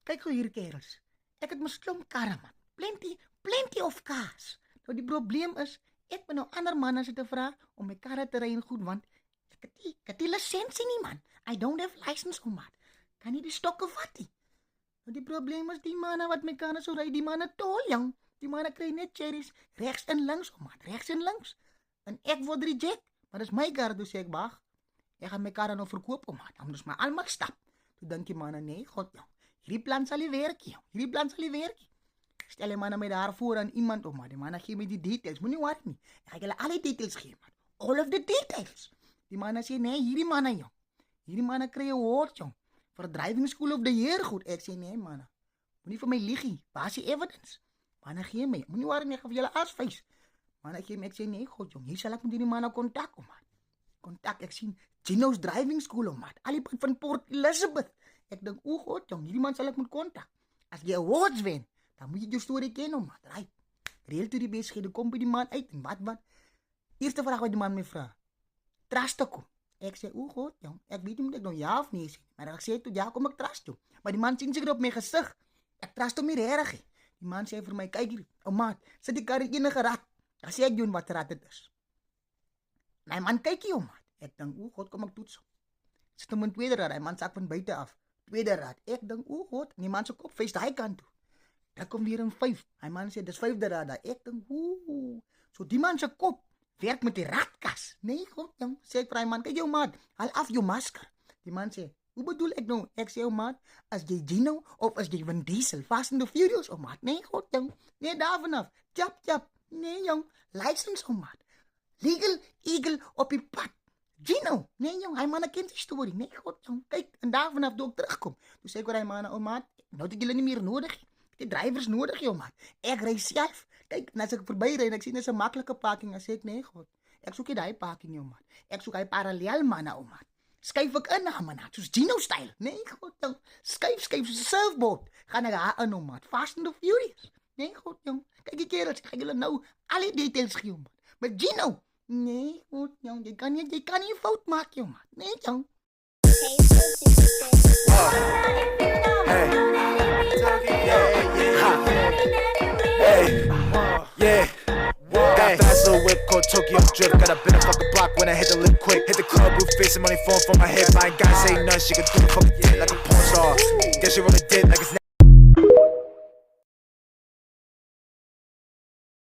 Kyk hoe hier kerels. Ek het mos klomp karre man. Plenty of cars. Nou die probleem is, ek moet nou ander manne se te vra om my karre te ry en goed want ek het die lisensie nie man. I don't have license om maar. Kan nie die stokke vat nie. Nou die probleem is die manne wat my karre sou ry, die manne tol jong. Die manne kry net cherries regs en links om maar, regs en links. En ek word reject, maar dis my kar, dus ek wag. Ek gaan my karre nou verkoop om maar. Dan moet ons maar almal stap. Toe dink die manne, nee, God jong. Hierdie plan sal nie werk nie. Hierdie plan sal nie werk nie. Stel die manne my daar voor aan iemand om maar. Die manne gee my die details. Moenie worry nie. Ek gaan julle al die details gee man. All of the details. Die manne sê nee, hierdie manne jong. Hierdie manne kry 'n award jong. Vir driving school of the year goed. Ek sê nee manne. Moenie vir my liegie. Waar is die evidence? Manne gee my. Moenie worry nie, ek gaan vir julle aasvys. Manne gee my, ek sê nee God jong. Hier sal ek met hierdie manne kontak om maar. Kontak, ek sien Gino's driving school om maar. Al die pad van Port Elizabeth. Ek dink, o God jong, hierdie man sal ek moet kontak. As jy awards wen, dan moet jy jou storie ken om maar. Right. Reël toe die besigheid, kom by die man uit en wat? Eerste vraag wat die man my vra. Trust ek hom? Ek sê, o God jong, ek weet nie moet ek nou ja of nee sê. Maar ek sê toe ja, kom ek trust jou. Maar die man sien seker op my gesig. Ek trust hom nie regtig nie. Die man sê vir my, kyk hier, ou maat, sit die kar in enige rad. Dan sê ek doen wat rad dit is. My man kyk hier om maat. Ek dink, o God, kom ek toets hom. Sit hom in tweede rad, hy man sak van buite af. Tweede rad. Ek dink, o God, en die man se kop vuis daai kant toe. Dan kom weer in 5. Hy man sê dis 5de rad daar. Ek dink, ooh. So die man se kop werk met die radkas. Nee, God, jong, sê ek vir hy man, kyk jou maat, haal af jou masker. Die man sê, hoe bedoel ek nou? Ek sê, ou maat, as jy Gino of as jy Vin Diesel, Fast and the Furious, ou maat. Nee, God, jong, nee, daar vanaf. Tjap. Nee, jong, license, ou maat. Legal eagle op die pad. Gino, nee jong, hy man ken die storie. Nee, God jong, kyk, en daar vanaf toe ek terugkom. Toe sê ek vir hy man, ou maat, nou het ek julle nie meer nodig nie. Die drivers nodig jou maat. Ek ry self. Kyk, en as ek verby ry en ek sien dis 'n maklike parking, dan sê ek nee, God. Ek soek nie daai parking jou maat. Ek soek hy parallel manne ou maat. Skuif ek in na manne, soos Gino style. Nee, God jong, skuif soos 'n surfboard. Gaan ek daar in ou maat. Fast and the Furious. Nee, God jong, kyk die kerels, ek gaan julle nou al die details gee ou maat. Maar Gino, nee, goed, jong, jy kan nie fout maak, jong, man. Nee, jong. Got fast little whip called Tokyo Drift. Got up in the fucking block when I hit the lip quick. Hit the club, blue face and money falling from my head. I ain't gotta say nothing, she can do the fucking thing like a porn star. Guess she roll a dick like it's